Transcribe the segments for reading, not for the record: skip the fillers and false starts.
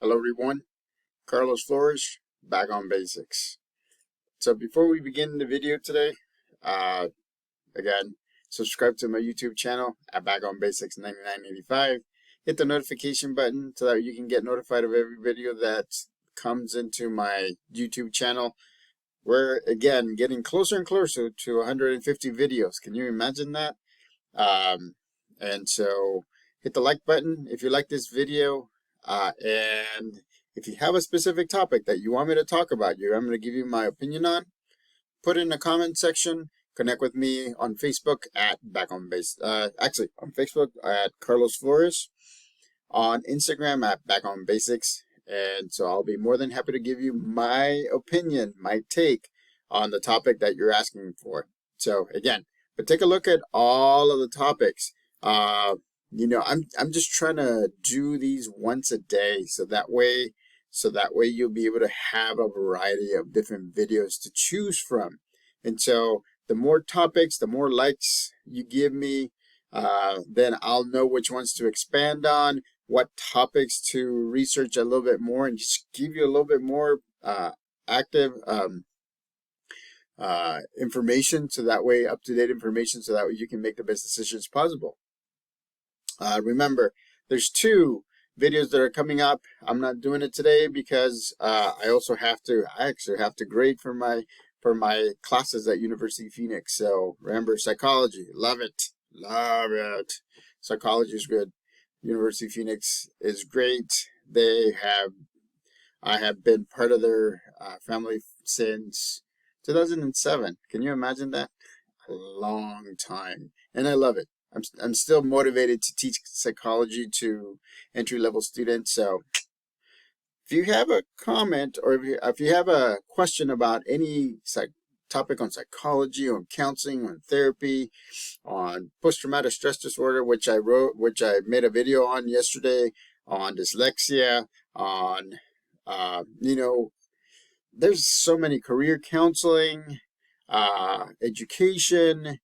Hello everyone, Carlos Flores, back on basics. So before we begin the video today, uh, again, subscribe to my YouTube channel at Back on Basics 9985. Hit the notification button so that you can get notified of every video that comes into my YouTube channel. We're again getting closer and closer to 150 videos. Can you imagine that? And so hit the like button if you like this video, and if you have a specific topic that you want me to talk about, I'm going to give you my opinion on, put it in the comment section. Connect with me on Facebook at Back on Base. Actually, on Facebook at Carlos Flores, on Instagram at Back on Basics, and so I'll be more than happy to give you my opinion, my take on the topic that you're asking for. So again, but take a look at all of the topics. I'm just trying to do these once a day, so that way you'll be able to have a variety of different videos to choose from. And so the more topics, the more likes you give me, then I'll know which ones to expand on, what topics to research a little bit more, and just give you a little bit more active information, so that way, up-to-date information, so that way you can make the best decisions possible. Remember, there's 2 videos that are coming up. I'm not doing it today because I actually have to grade for my classes at University of Phoenix. So remember, psychology, love it. Psychology is good. University of Phoenix is great. I have been part of their family since 2007. Can you imagine that? A long time, and I love it. I'm still motivated to teach psychology to entry-level students. So if you have a comment, or if you have a question about any topic on psychology, on counseling, on therapy, on post-traumatic stress disorder, which I made a video on yesterday, on dyslexia, on there's so many, career counseling, education.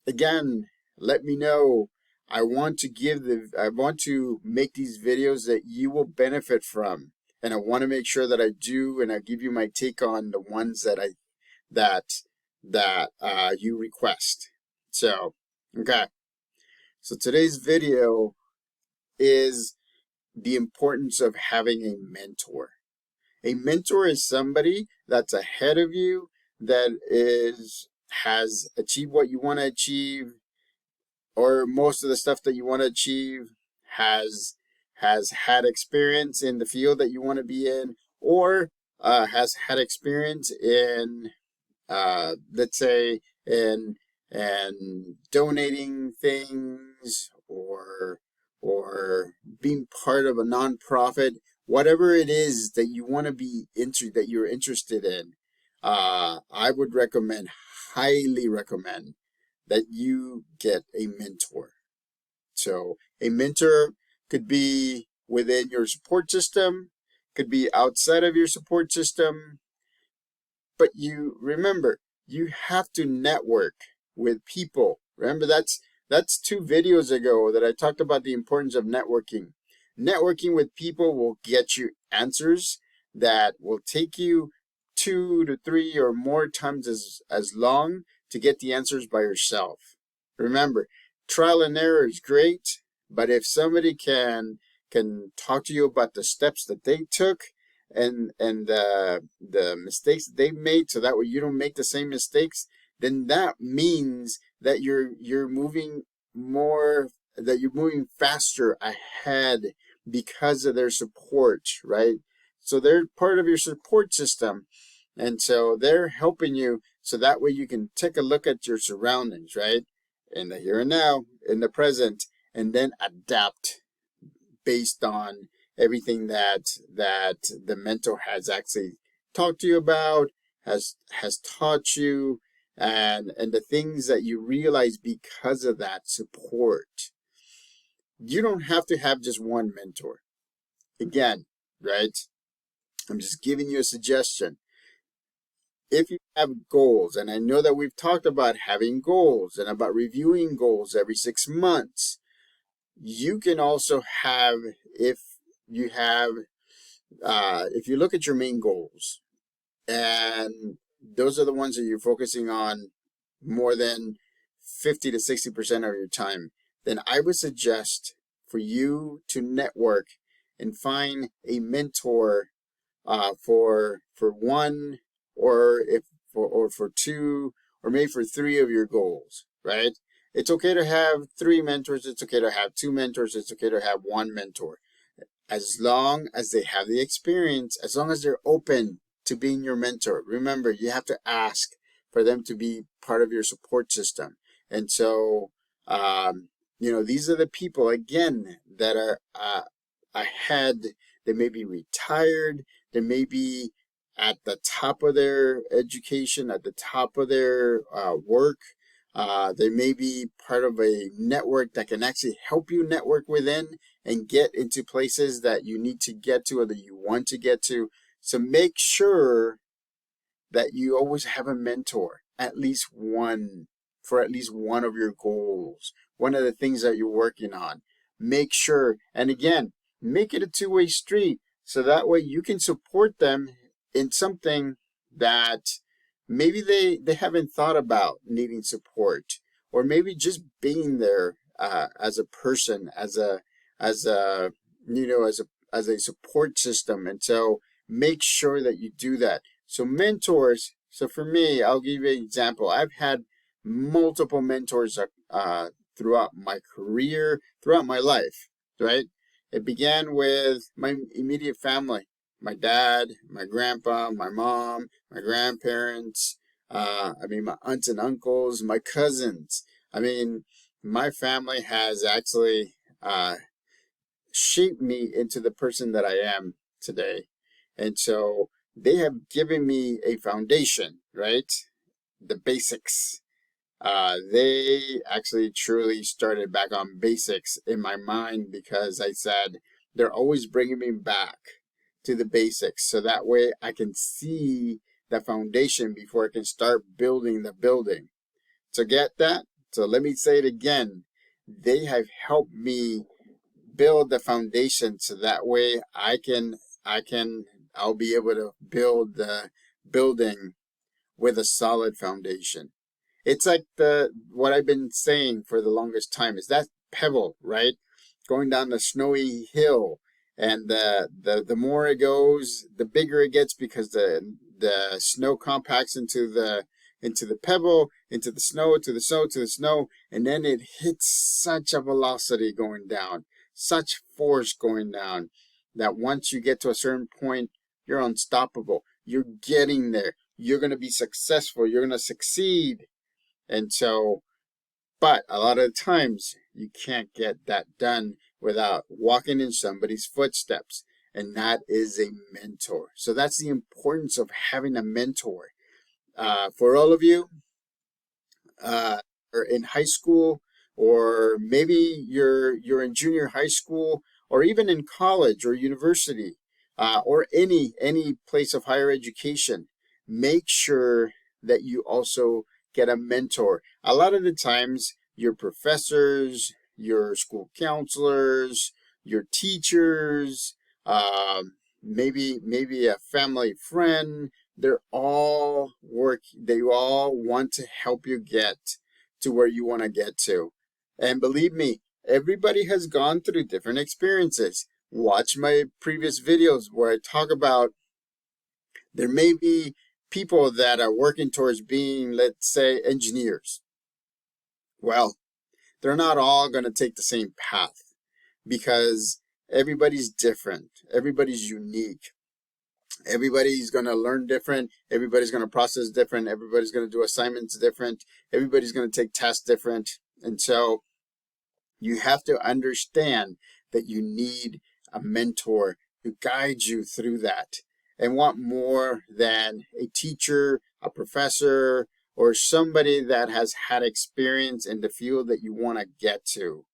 Again, let me know. I want to make these videos that you will benefit from, and I want to make sure that I do, and I give you my take on the ones that you request. So, okay. So today's video is the importance of having a mentor. A mentor is somebody that's ahead of you, that has achieved what you want to achieve, or most of the stuff that you want to achieve, has had experience in the field that you want to be in, or has had experience in, let's say, in donating things, or being part of a nonprofit, whatever it is that you want to be that you're interested in. I would highly recommend, that you get a mentor. So a mentor could be within your support system, could be outside of your support system, but remember, you have to network with people. Remember, that's 2 videos ago that I talked about the importance of networking. Networking with people will get you answers that will take you 2 to 3 or more times as long to get the answers by yourself. Remember, trial and error is great, but if somebody can talk to you about the steps that they took, and the mistakes they made, so that way you don't make the same mistakes, then that means that you're moving faster ahead because of their support, right? So they're part of your support system, and so they're helping you, so that way you can take a look at your surroundings, right? In the here and now, in the present, and then adapt based on everything that the mentor has actually talked to you about, has taught you, and the things that you realize because of that support. You don't have to have just one mentor. Again, right? I'm just giving you a suggestion. If you have goals, and I know that we've talked about having goals and about reviewing goals every 6 months, you can also have, if you have, if you look at your main goals, and those are the ones that you're focusing on more than 50 to 60% of your time, then I would suggest for you to network and find a mentor for one, or if for two, or maybe for three of your goals, right? It's okay to have three mentors. It's okay to have two mentors. It's okay to have one mentor. As long as they have the experience, as long as they're open to being your mentor. Remember, you have to ask for them to be part of your support system. And so, these are the people, again, that are ahead. They may be retired. They may be at the top of their education, at the top of their work. They may be part of a network that can actually help you network within and get into places that you need to get to or that you want to get to. So make sure that you always have a mentor, at least one, for at least one of your goals, one of the things that you're working on. Make sure, and again, make it a two-way street, so that way you can support them in something that maybe they haven't thought about needing support, or maybe just being there as a person, as a support system. And so make sure that you do that. So mentors. So for me, I'll give you an example. I've had multiple mentors throughout my career, throughout my life, right? It began with my immediate family, my dad, my grandpa, my mom, my grandparents, my aunts and uncles, my cousins. My family has actually shaped me into the person that I am today. And so they have given me a foundation, right? The basics. They actually truly started back on basics in my mind, because I said they're always bringing me back to the basics, so that way I can see the foundation before I can start building the building. So get that? So let me say it again. They have helped me build the foundation, so that way I'll be able to build the building with a solid foundation. It's like what I've been saying for the longest time is that pebble, right? Going down the snowy hill, and the more it goes, the bigger it gets, because the snow compacts into the pebble, into the snow, to the snow, to the snow, and then it hits such a velocity going down, such force going down, that once you get to a certain point, you're unstoppable. You're getting there. You're going to be successful. You're going to succeed. And so, but a lot of the times you can't get that done without walking in somebody's footsteps. And that is a mentor. So that's the importance of having a mentor. For all of you, or in high school, or maybe you're in junior high school, or even in college or university, or any place of higher education, make sure that you also get a mentor. A lot of the times, your professors, your school counselors, your teachers, maybe a family friend, they all want to help you get to where you want to get to. And believe me, everybody has gone through different experiences. Watch my previous videos where I talk about there may be people that are working towards being, let's say, engineers. Well, they're not all going to take the same path, because everybody's different. Everybody's unique. Everybody's going to learn different. Everybody's going to process different. Everybody's going to do assignments different. Everybody's going to take tests different. And so you have to understand that you need a mentor to guide you through that. And what more than a teacher, a professor, or somebody that has had experience in the field that you want to get to.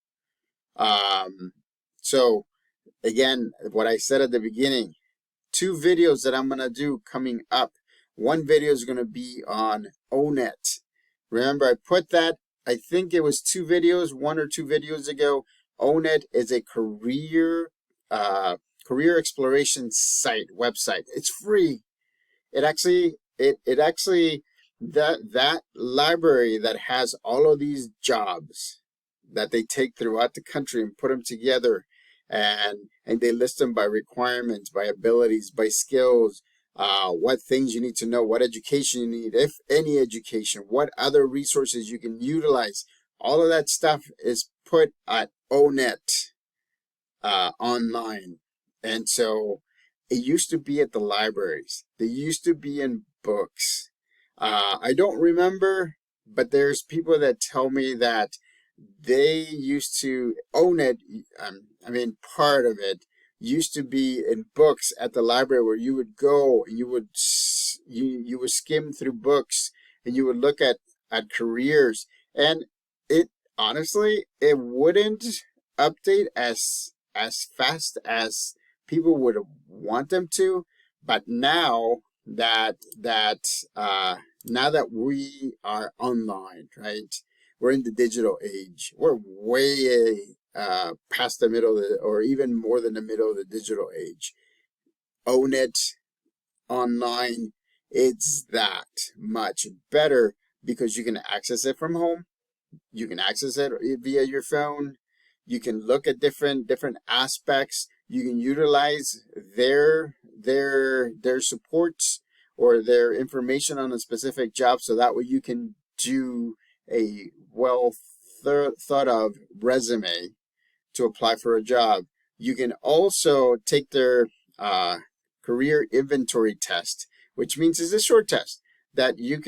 So again, what I said at the beginning, 2 videos that I'm going to do coming up. One video is going to be on O-Net. Remember, I put that, I think it was 1 or 2 videos ago. O-Net is a career career exploration website. It's free. It actually that library that has all of these jobs that they take throughout the country and put them together, and they list them by requirements, by abilities, by skills, what things you need to know, what education you need, if any education, what other resources you can utilize. All of that stuff is put at ONET online. And so it used to be at the libraries. They used to be in books. I don't remember, but there's people that tell me that they used to own it. Part of it used to be in books at the library, where you would go and you would skim through books and you would look at careers, and it honestly, it wouldn't update as fast as people would want them to. But now that we are online, right? We're in the digital age. We're way past the middle of or even more than the middle of the digital age. ONET online, it's that much better because you can access it from home. You can access it via your phone. You can look at different aspects. You can utilize their supports or their information on a specific job, so that way you can do a well thought of resume to apply for a job. You can also take their career inventory test, which means it's a short test that you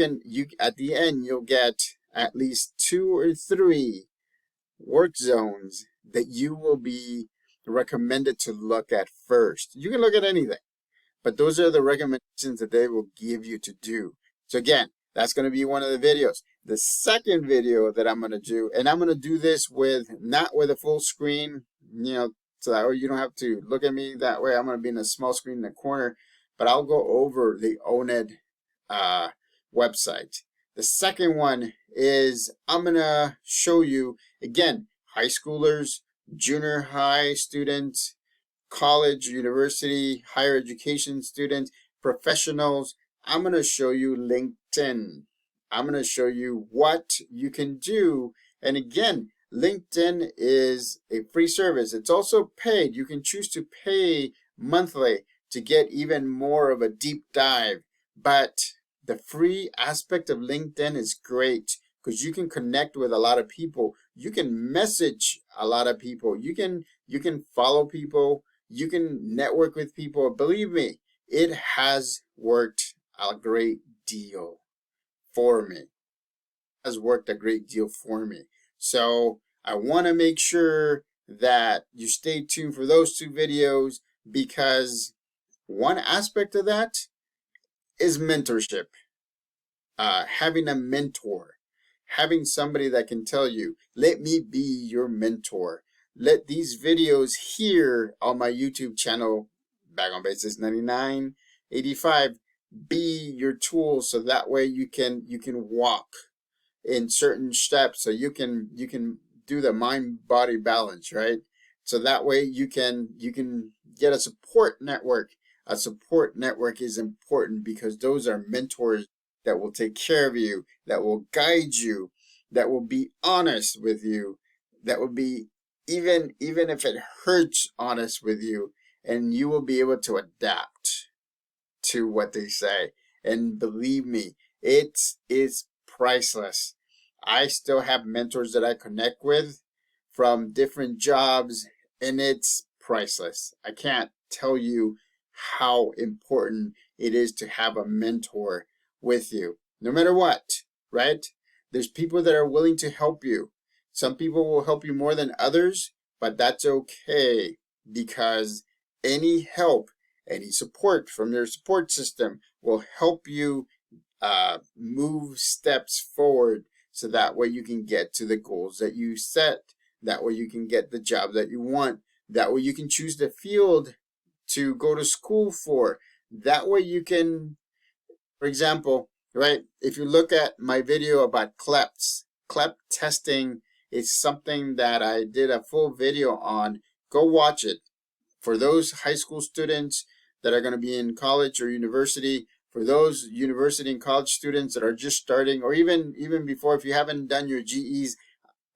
at the end you'll get at least 2 or 3 work zones that you will be recommended to look at first. You can look at anything, but those are the recommendations that they will give you to do. So again, that's going to be one of the videos. The second video that I'm going to do, and I'm going to do this not with a full screen, so that way you don't have to look at me that way. I'm going to be in a small screen in the corner, but I'll go over the ONET website. The second one is I'm going to show you, again, high schoolers, junior high students, college, university, higher education students, professionals. I'm going to show you LinkedIn. I'm going to show you what you can do. And again, LinkedIn is a free service. It's also paid. You can choose to pay monthly to get even more of a deep dive. But the free aspect of LinkedIn is great because you can connect with a lot of people. You can message a lot of people. You can follow people. You can network with people. Believe me, it has worked a great deal for me. It has worked a great deal for me. So I want to make sure that you stay tuned for those 2 videos, because one aspect of that is mentorship. Having a mentor, having somebody that can tell you, let me be your mentor. Let these videos here on my YouTube channel, Back on Basics 9985, be your tool, so that way you can walk in certain steps, so you can do the mind-body balance, right? So that way you can get a support network. A support network is important because those are mentors that will take care of you, that will guide you, that will be honest with you, that will be, even if it hurts, honest with you, and you will be able to adapt to what they say. And believe me, it is priceless. I still have mentors that I connect with from different jobs, and it's priceless. I can't tell you how important it is to have a mentor with you, no matter what, right? There's people that are willing to help you. Some people will help you more than others, but that's okay, because any help, any support from their support system will help you move steps forward, so that way you can get to the goals that you set. That way you can get the job that you want. That way you can choose the field to go to school for. That way you can, for example, right, if you look at my video about CLEPs, CLEP testing is something that I did a full video on. Go watch it. for those high school students that are going to be in college or university, for those university and college students that are just starting, or even before, if you haven't done your GEs,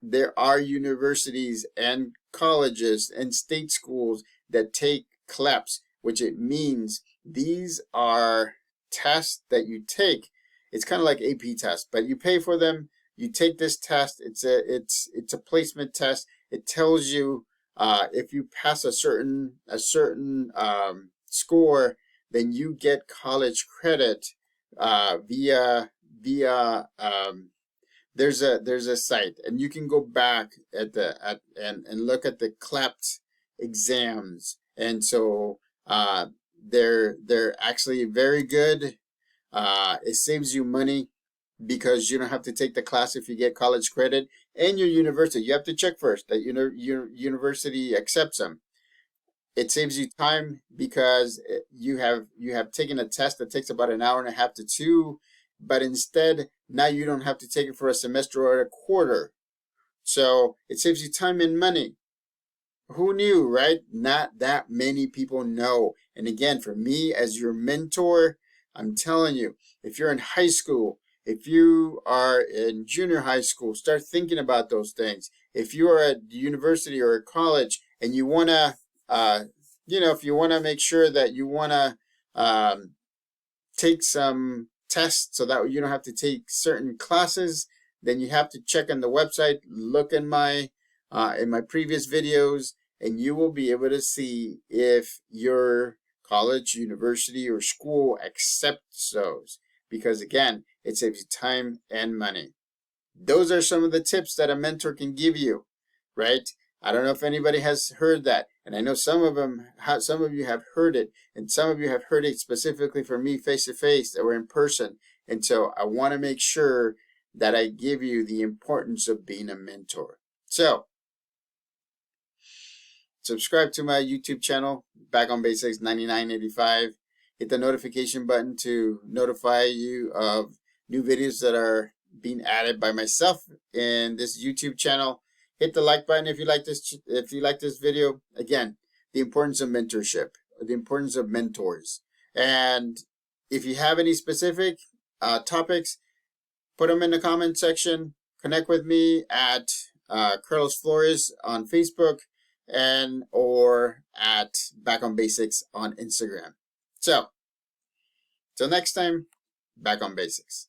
there are universities and colleges and state schools that take CLEPs, which it means these are tests that you take. It's kind of like AP tests, but you pay for them. You take this test. It's a placement test. It tells you if you pass a certain score, then you get college credit via there's a site, and you can go back and look at the CLEP exams, and so they're actually very good. It saves you money because you don't have to take the class if you get college credit, and your university, you have to check first that your university accepts them. It saves you time because you have taken a test that takes about an hour and a half to 2, but instead now you don't have to take it for a semester or a quarter. So it saves you time and money. Who knew, right? Not that many people know. And again, for me as your mentor, I'm telling you, if you're in high school, if you are in junior high school, start thinking about those things. If you are at university or college and you want to, if you want to make sure that you want to take some tests so that you don't have to take certain classes, then you have to check on the website, look in my previous videos, and you will be able to see if your college, university, or school accepts those. Because again, it saves you time and money. Those are some of the tips that a mentor can give you, right? I don't know if anybody has heard that, and I know some of you have heard it, and some of you have heard it specifically from me face to face or in person. And so I want to make sure that I give you the importance of being a mentor. So subscribe to my YouTube channel, Back on Basics 9985. Hit the notification button to notify you of new videos that are being added by myself in this YouTube channel. Hit the like button if you like this video. Again, the importance of mentorship, the importance of mentors. And if you have any specific topics, put them in the comment section. Connect with me at Carlos Flores on Facebook or at Back on Basics on Instagram. So, till next time, Back on Basics.